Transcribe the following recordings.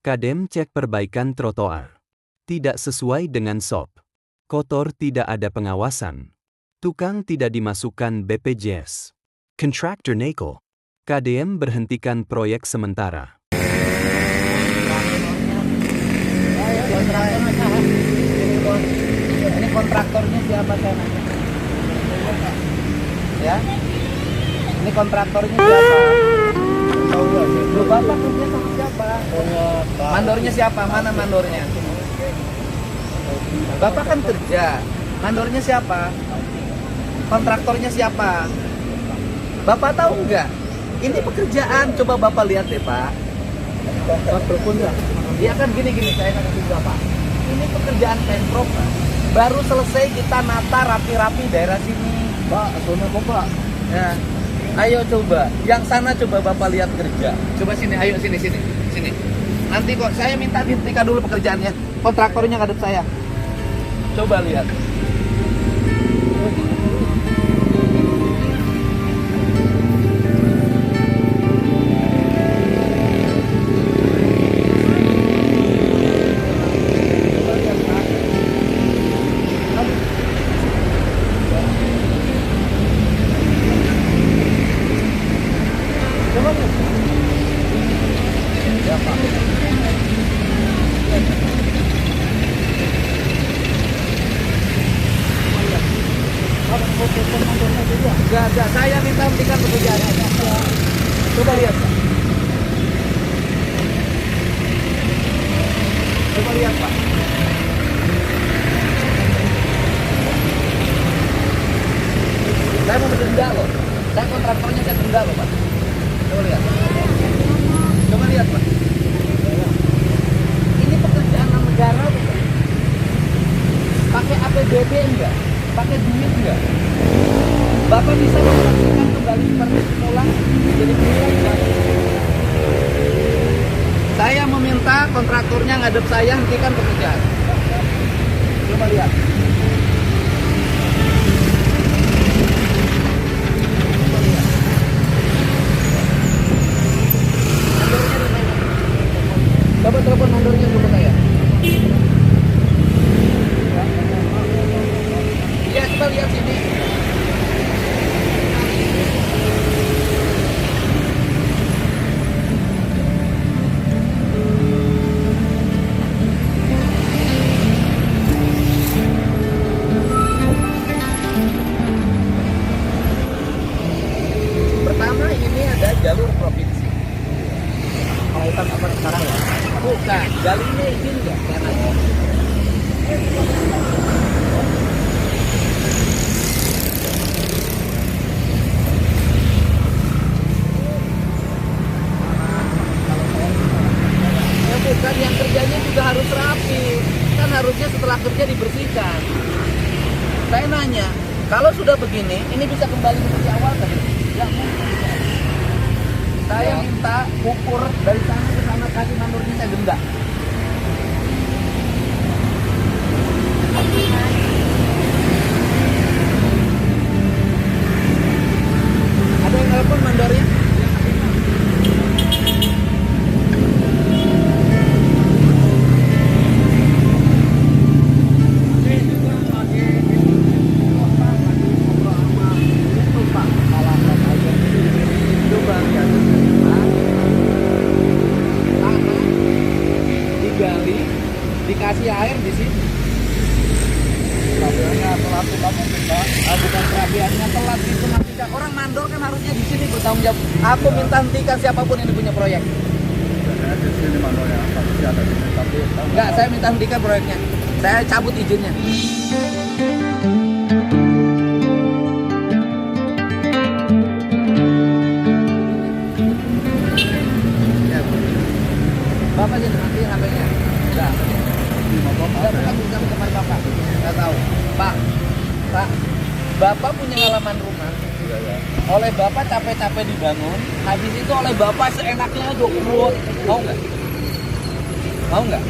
Kadem cek perbaikan trotoar. Tidak sesuai dengan SOP. Kotor, tidak ada pengawasan. Tukang tidak dimasukkan BPJS. Contractor Neko. KDM berhentikan proyek sementara. Ini kontraktornya siapa, saya nanya? Ya? Ini kontraktornya siapa? Lu bapak kerja sama siapa? Mandornya siapa? Mana mandornya? Bapak kan kerja. Mandornya siapa? Kontraktornya siapa? Bapak tahu nggak? Ini pekerjaan. Coba Bapak lihat deh, Pak. Dia kan gini-gini, saya kasih Bapak. Ini pekerjaan Pemprov, Pak. Baru selesai kita nata rapi-rapi daerah sini. Pak, sono kok, Pak. Ya. Ayo coba. Yang sana coba Bapak lihat kerja. Coba sini, ayo sini. Nanti kok saya minta dihentikan dulu pekerjaannya. Kontraktornya ngadep saya. Coba lihat. Enggak, saya minta hentikan pekerjaannya. Coba lihat, Pak. Coba lihat, Pak. Saya mau denda loh. Saya kontraktornya saya denda loh, Pak. Coba lihat. Coba lihat, Pak. Ini pekerjaan negara, bukan? Pakai APBD enggak? Pakai duit enggak? Bapak bisa melakukan kembali seperti semula jadi enggak? Saya meminta kontraktornya ngadep saya, hentikan pekerjaan. Coba lihat. Coba telepon mandornya dulu saya. Iya, coba lihat sini. Pertama, ini ada jalur provinsi. Kelaikan apa sekarang ya? Bukan, jalurnya izin nggak? Saya nanya. Ya bukan, yang kerjanya juga harus rapi. Kan harusnya setelah kerja dibersihkan. Saya nanya, kalau sudah begini, ini bisa kembali seperti awal kan? Ya mungkin. Saya minta ukur dari sana ke sana, kasih mandornya saya denda. Ada yang telepon mandornya? Digali, dikasih air di sini. Perapiannya telat, bukan perapiannya telat itu nanti orang mandor kan harusnya di sini bertanggung jawab. Aku minta hentikan siapapun yang punya proyek. Di sini mandornya, tapi ada di sini, tapi Enggak, saya minta hentikan proyeknya. Saya cabut izinnya. Bapak jadi nanti HP-nya. Enggak. Bapak bisa tempat Bapak. Enggak tahu. Pak. Bapak punya halaman rumah. Oleh Bapak capek-capek dibangun, habis itu oleh Bapak seenaknya aja buat. Mau nggak? Mau nggak?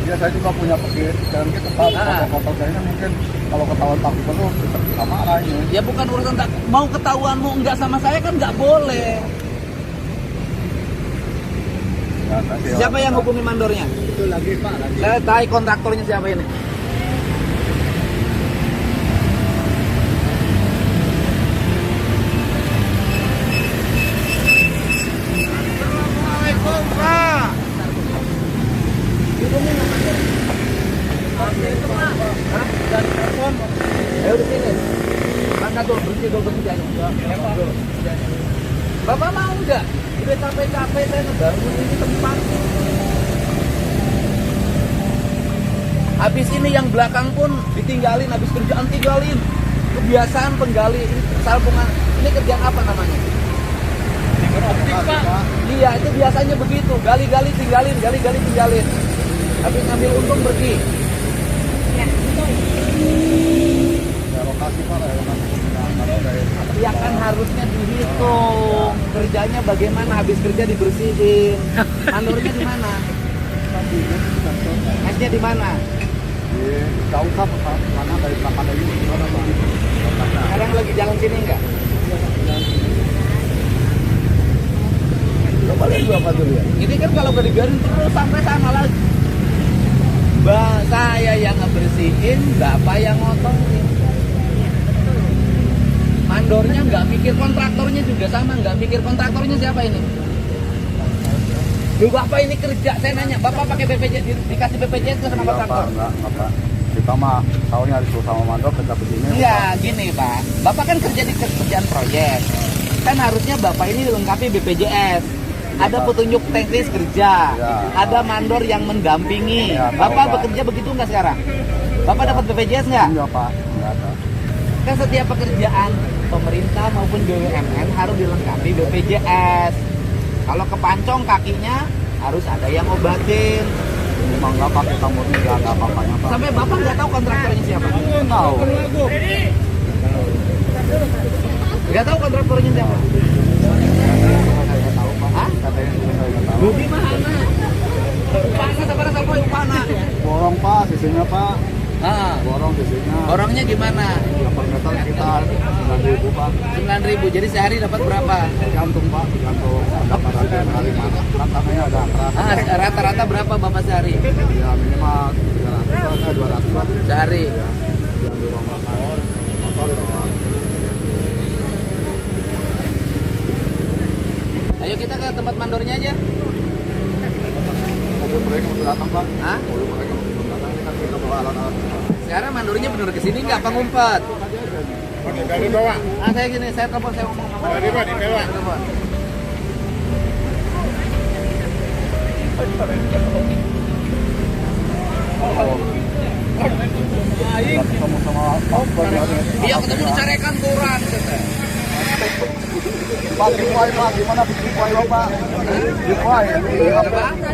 ya saya juga punya pikir dan kita tahu foto saya mungkin kalau ketahuan Pak Gubernur bisa marah ini. Ya bukan urusan mau ketahuanmu enggak sama saya kan nggak boleh. Ya, kasih, Siapa Pak. yang hubungi mandornya? Itu lagi Pak, lagi. Saya tahu kontraktornya siapa ini. Assalamualaikum Pak. Hubungi nggak mandornya? Hah? Dari telepon. Ayo di sini. Angkat tuh, berhenti dulu kerjanya. Bapak mau nggak? Udah capek-capek saya ngebangun ini tempat. Habis ini yang belakang pun ditinggalin, habis kerjaan tinggalin. Kebiasaan penggali ini salpungan. Ini kerjaan apa namanya? Pak. Iya, itu biasanya begitu. Gali-gali tinggalin, gali-gali tinggalin. Habis ngambil untung pergi. Ya, lokasi Pak, ya, lokasi. Ya kan harusnya dihitung. Kerjanya bagaimana? Habis kerja dibersihin. Mandornya di mana? Esnya di mana? Jauh Pak, mana dari belakang dari ini gimana Pak? Sekarang lagi jalan sini enggak? Coba lihat dulu apa dulu ya. Ini kan kalau gak digarin terus sampai sana lagi. Saya yang ngebersihin, Bapak yang ngotorin. Mandornya nggak mikir, kontraktornya juga sama, nggak mikir. Kontraktornya siapa ini? Lu Bapak ini kerja, saya nanya, Bapak pakai BPJS, dikasih BPJS ke sama kontraktor? Enggak, Pak. Kita mah tahunya harus sama mandor kerja begini. Enggak, gini Pak. Bapak kan kerja di kerjaan proyek. Kan harusnya Bapak ini dilengkapi BPJS. Ada petunjuk teknis kerja. Ya. Ada mandor yang mendampingi. Ya, tahu, Bapak Pak. bekerja begitu nggak sekarang? Bapak dapat BPJS nggak? Enggak Pak, enggak ada. Kan setiap pekerjaan pemerintah maupun BUMN harus dilengkapi BPJS. Kalau kepancong kakinya harus ada yang obatin. Memang enggak pakai kamu enggak ada apa-apanya Pak. Sampai Bapak nggak tahu kontraktornya siapa? Tahu. Nggak tahu kontraktornya siapa? Saya tahu Pak. Hah? Katanya saya enggak tahu. Lu di mana? Upana sabar sabar upana. Borong Pak, sisinya Pak. Ah, Borong sisinya. borongnya gimana? Per meter sekitar 9.000 Pak. 9.000. Jadi sehari dapat berapa? Tergantung Pak, tergantung ada hari mana. Tantangannya ada keras. Ah, rata-rata berapa Bapak sehari? Ya minimal 300 200 Pak. Sehari. Yang di ruang makan. Motor doang. Ayo kita ke tempat mandornya aja. Mobil mereka mau datang Pak. Hah? Mobil mereka mau datang. Ini kan kita bawa alat-alat. Sekarang mandornya bener kesini nggak? Apa ngumpet? Dari bawah. Ah, saya gini, saya telepon, saya ngomong sama Dari bawah, di bawah. Telepon. Ketemu sama Pak. Iya, ketemu dicarekan kurang. Pak, giveaway Pak, gimana giveaway lo Pak? Giveaway,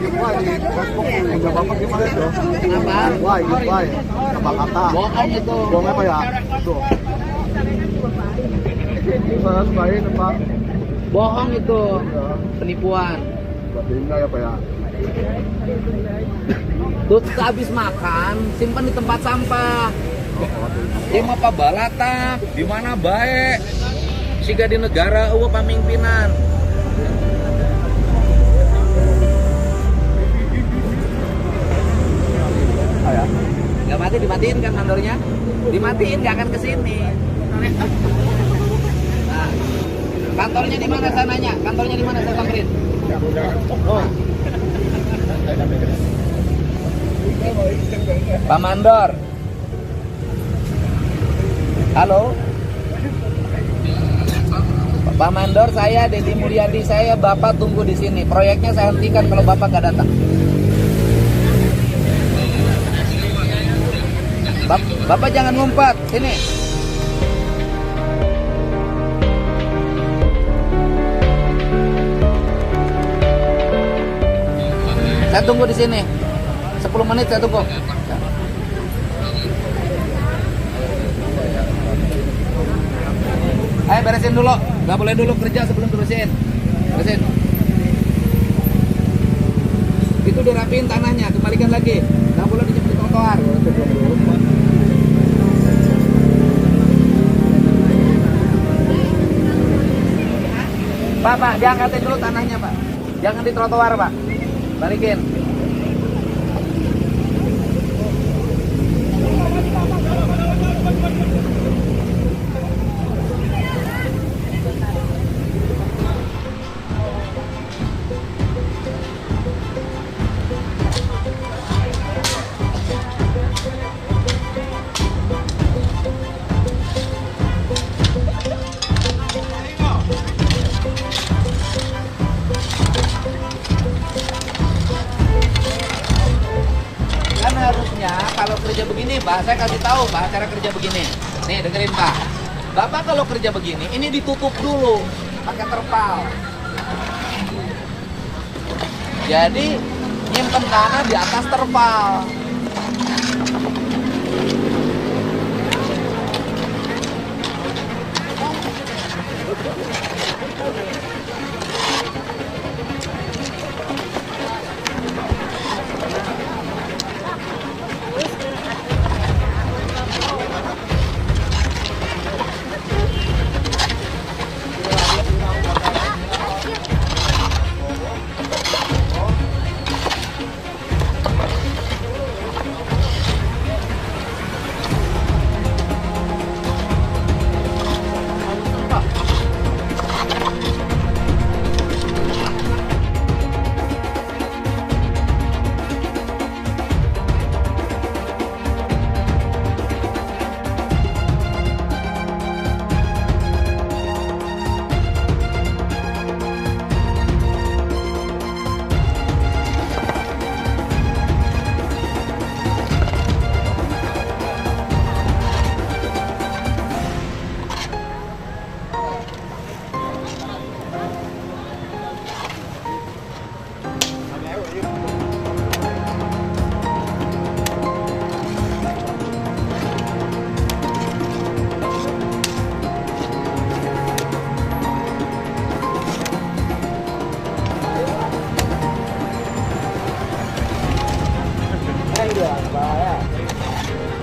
giveaway di Facebook, udah Bapak gimana itu? Apa? Giveaway, kata-kata. Bohong itu. Bohong apa ya? Tuh. Saya sukain Pak. Bohong itu. Penipuan. Buat tinggal ya Pak ya. Tuh habis makan, simpan di tempat sampah. Di apa balata, di mana baik. Siga di negara eueuh pamingpinan. Ah ya. Nggak mati dimatiin kan mandornya? Dimatiin nggak akan kesini. Nah, kantornya di mana saya nanya? Kantornya di mana saya samperin? Oh. Pak Mandor. Halo. Pak Mandor, saya Dedi Mulyadi, saya Bapak tunggu di sini. Proyeknya saya hentikan kalau Bapak nggak datang. Bapak jangan ngumpet, sini. Saya tunggu di sini. 10 menit saya tunggu. Ayo beresin dulu. Nggak boleh dulu kerja sebelum beresin. Beresin. Itu dirapiin tanahnya, kembalikan lagi. Nggak boleh dijemput trotoar. Pak, diangkatin dulu tanahnya, Pak. Jangan di trotoar, Pak. Balikin. Kan harusnya kalau kerja begini, Pak, saya kasih tahu, Pak, cara kerja begini. Nih, dengerin, Pak. Bapak kalau kerja begini, ini ditutup dulu pakai terpal. Jadi nyimpen tanah di atas terpal.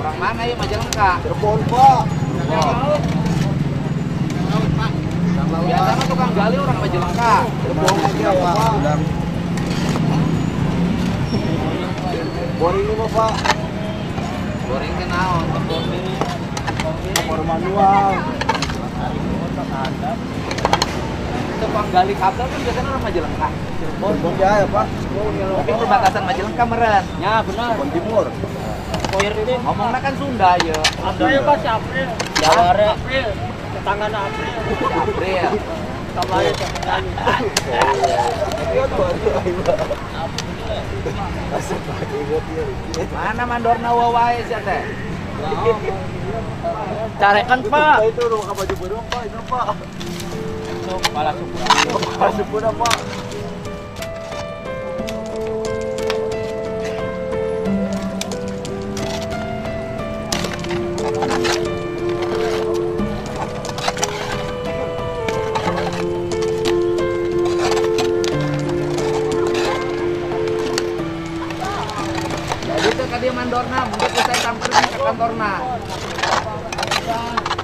Orang mana ya Majalengka? Cirebon, Pak. Oh. Biasanya tukang gali orang Majalengka. Cirebon aja, Pak. Boring ini, Pak. Goreng kenaon, Kompor manual. tukang gali kabel kan biasanya orang Majalengka. Cirebon ya, Pak. Tapi perbatasan Majalengka meren. Ya, benar. Cirebon Timur. Ngomongnya kan Sunda ya. April Pak, si April. Jaware. April. Tetanggaan April. April. Kemarin tetanggaan. Mana mandorna wawae sih teh? Carekan Pak. Itu rumah baju burung, Pak. Itu, Pak. Kepala suku. Pas sepuluh, Pak. Jadi itu kan dia mandorna, mungkin saya samperin ke kantorna.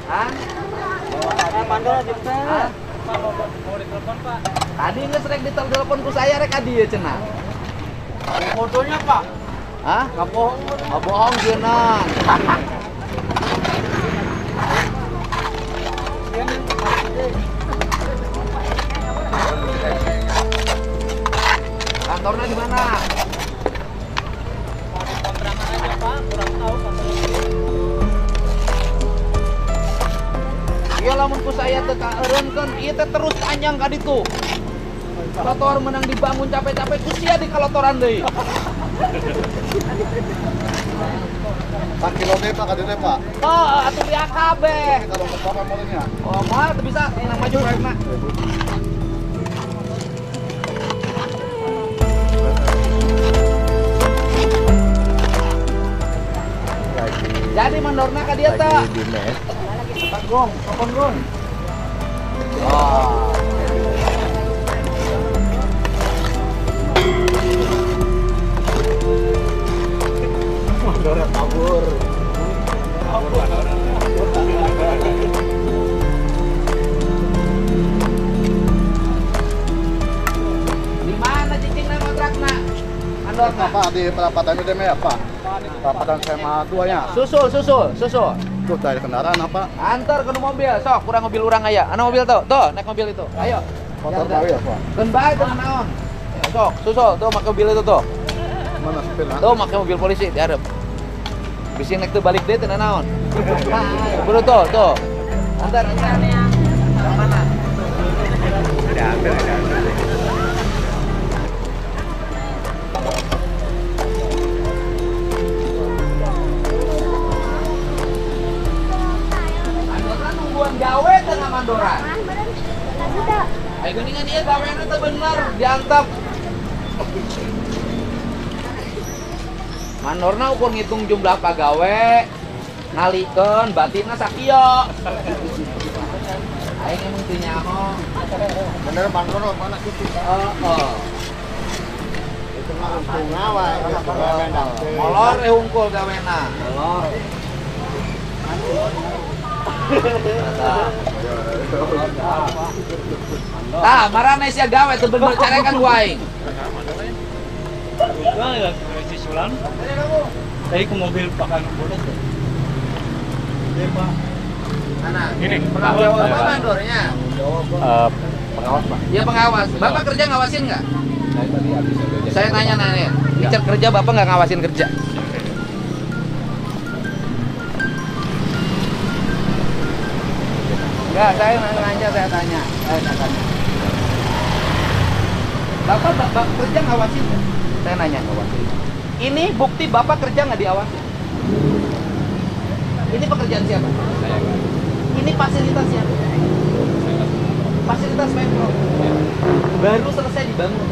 Hah? Mandor di Hah? mau ditelepon Pak. Tadi nggak sering ditelepon ku saya rek adi ya cenah. Fotonya Pak. Hah? Nggak bohong? Nggak bohong cenah. Kantornya di mana? Kontrakan aja Pak, kurang tahu kantornya. Iya lamun ku saya teh kaeureunkeun ieu teh terus panjang ka ditu. Trotoar menang dibangun capek-capek ku sia di kalotoran deui. 4 kilo deh, Pak. Kadang deh, Pak. Oh, atuh dia kabeh. Kalau ke Bapak motornya. Oh, mah teu bisa nang maju proyekna. Jadi mandorna ka dia teh. Gong, kapan gong? Oh. Mandor kabur. Di mana cicing na kontrakna? Apa di perapatan itu ya Pak? Perapatan SMA 2 nya. Susul. Tuh dari kendaraan apa? Antar ke mobil, sok kurang mobil orang aya. Ana mobil tuh, naik mobil itu. Ayo. Motor baru ya Pak? Dan bae teu naon. Sok, susul tuh make mobil itu tuh. Mana supirnya? Tuh make mobil polisi diharap. Bisi naik tuh balik deh teu naon. Buru tuh. Antar. Yang mana? Ada. Mandoran nungguan gawe tengah mandoran. Ayo geuningan ieu gaweana teu bener diantep. Mandorna ukur ngitung jumlah pagawe, ngalikeun batinna sakieu. Aing emang teu nyaho. Bener Mandor mana sih? Itu mah untung ngawa. Molor hungkul gawena. Molor. Tah, marane sia gawe teu bener carekan ku aing. Enggak si Sulan. Tadi ke mobil pakan bodas. Mana? Ini, pengawas pengawas. apa mandornya? Pengawas, Pak. Ya pengawas. Bapak kerja ngawasin nggak? Saya nanya. Richard kerja, Bapak nggak ngawasin kerja? Enggak, saya tanya. Bapak kerja ngawasin nggak? Saya nanya ngawasin. Ini bukti Bapak kerja nggak diawasin? Ini pekerjaan siapa? Ini fasilitas siapa? Fasilitas Pemprov. Baru selesai dibangun.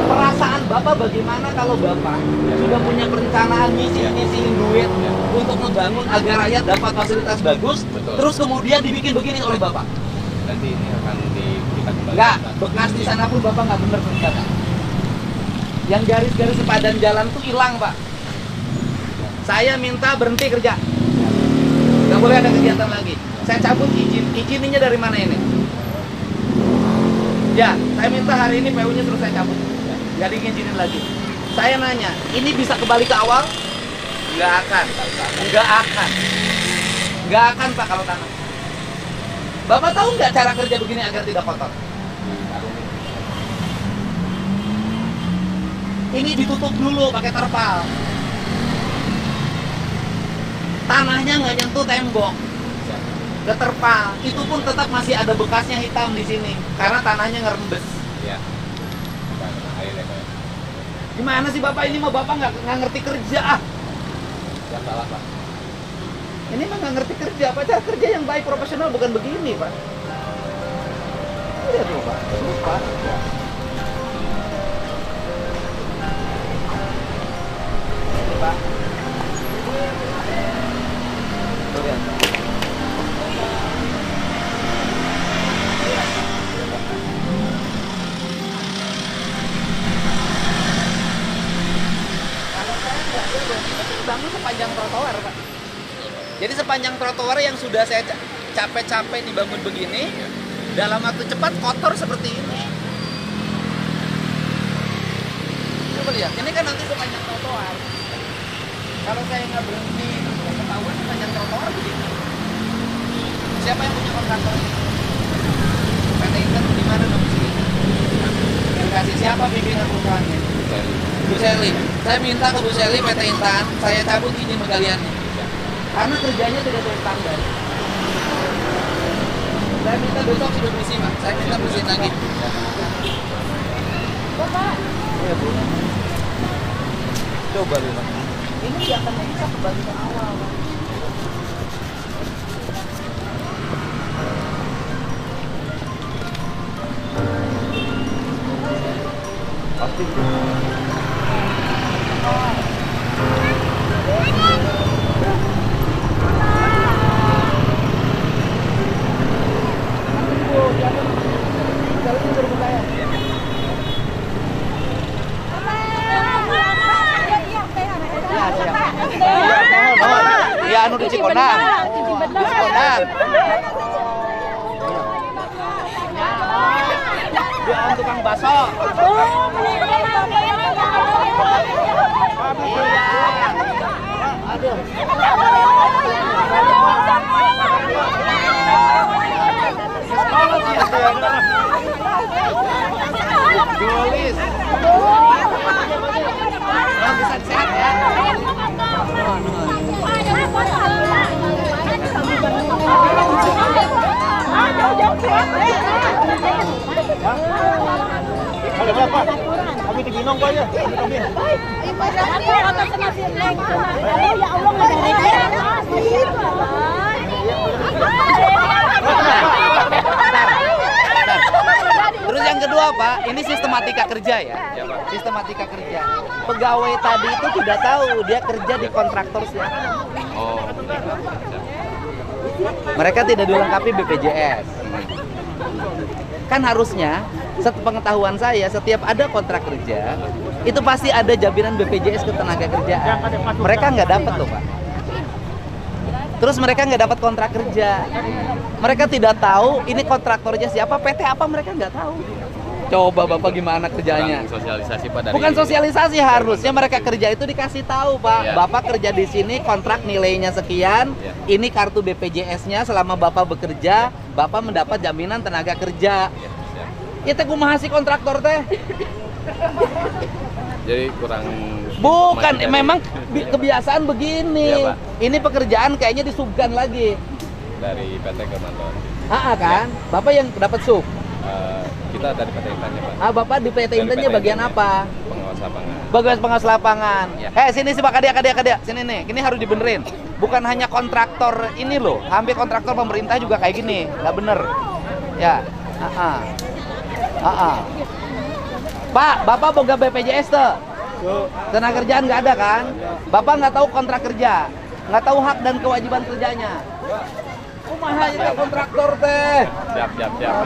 Perasaan Bapak bagaimana kalau Bapak sudah punya perencanaan ngisi-ngisiin duit untuk membangun agar rakyat dapat fasilitas bagus, terus kemudian dibikin begini oleh Bapak? Nanti ini akan diberikan kembali. Enggak, bekas di sana pun Bapak nggak benar kerja, Pak. Yang garis-garis sepadan jalan tuh hilang, Pak. Saya minta berhenti kerja. Nggak boleh ada kegiatan lagi. Saya cabut izin. Izinnya dari mana ini? Ya, saya minta hari ini PU-nya terus saya cabut. Nggak diizinin lagi. Saya nanya, ini bisa kembali ke awal? Nggak akan. Nggak akan, Pak, kalau tanah. Bapak tahu nggak cara kerja begini agar tidak kotor? Ini ditutup dulu pakai terpal. Tanahnya nggak nyentuh tembok, ke terpal. Itu pun tetap masih ada bekasnya hitam di sini karena tanahnya ngerembes. Ya. Air ya, Pak. Gimana sih Bapak ini mah Bapak nggak ngerti kerja ah? Yang salah, Pak. Ini mah nggak ngerti kerja. Apa cara kerja yang baik profesional bukan begini Pak? Lihat loh Pak, lupa. Ini Pak. Tuh lihat. Bangun sepanjang trotoar Pak. Jadi sepanjang trotoar yang sudah saya capek-capek dibangun begini, dalam waktu cepat kotor seperti ini. Coba lihat, ini kan nanti sepanjang trotoar. Kalau saya nggak berhenti terus ketahuan sepanjang trotoar begini. Siapa yang punya kontraktor? PT Inter di mana dong sini? Yang kasih siapa pimpinan perusahaannya? Bu Seli. Saya minta ke Bu Seli PT Intan, saya cabut izin penggaliannya. Karena kerjanya tidak sesuai standar. Saya minta besok sudah bersih Pak, saya minta bersihin lagi. Bapak. Iya Bu. Coba lihat. Ini nggak akan bisa kembali ke awal Pak. Pasti. Iya, anu di Cikonang. Di Cikonang. Dia tukang bakso. Gulis. Bisa sehat ya. Ada berapa? Kami diginong kok ya. Kami. Terus yang kedua Pak, ini sistematika kerja ya. Sistematika kerja. Pegawai tadi itu tidak tahu dia kerja di kontraktor siapa. Oh. Mereka tidak dilengkapi BPJS. Kan harusnya, sepengetahuan saya, setiap ada kontrak kerja, itu pasti ada jaminan BPJS ketenaga kerjaan. Mereka nggak dapat loh Pak. Terus mereka nggak dapat kontrak kerja. Mereka tidak tahu ini kontraktornya siapa, PT apa mereka nggak tahu. Coba Bapak gimana kerjanya? Kurang sosialisasi Pak dari Bukan sosialisasi, harusnya mereka kerja itu dikasih tahu Pak. Ya. Bapak kerja di sini, kontrak nilainya sekian, Ya. ini kartu BPJS-nya selama Bapak bekerja, Bapak mendapat jaminan tenaga kerja. Ya teh kumaha si kontraktor teh? Jadi kurang Bukan, informasi dari- memang kebiasaan begini. Iya, Pak. Ini pekerjaan kayaknya disubkan lagi. dari PT ke Mantor. Kan? Bapak yang dapat sub. Kita dari PT Intannya Pak. Bapak di PT Dari Intannya PT bagian Intannya. apa? Pengawas lapangan. Bagas pengawas lapangan. Ya. Sini sih Pak, kadia. Sini nih, ini harus dibenerin. Bukan hanya kontraktor ini loh, hampir kontraktor pemerintah juga kayak gini, nggak bener. Ya, Pak, Bapak boga BPJS tuh. Tenaga kerjaan nggak ada kan? Bapak nggak tahu kontrak kerja, nggak tahu hak dan kewajiban kerjanya. Kumaha itu kontraktor teh? Siap.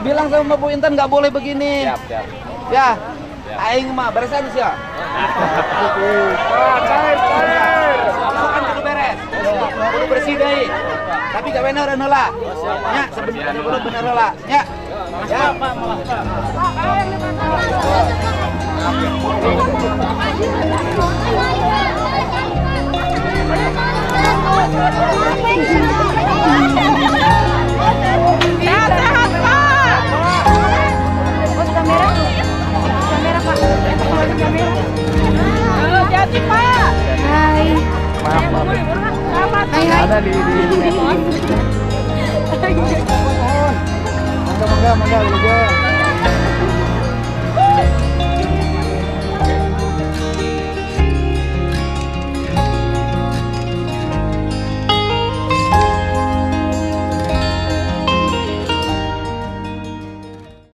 Bilang sama Bu Intan nggak boleh begini. Siap. Ya, aing mah beresan sih ya. Bukan kudu beres. Kudu bersih deui. Tapi gak bener heula. Nya sebentar dulu bener heula. Nya. Ya. Sehat-sehat Pak. Oh, sudah merah tuh. Sudah merah Pak. Sudah merah. Hati Pak. Hai. Maaf. Hai. Ada di Mangga, juga.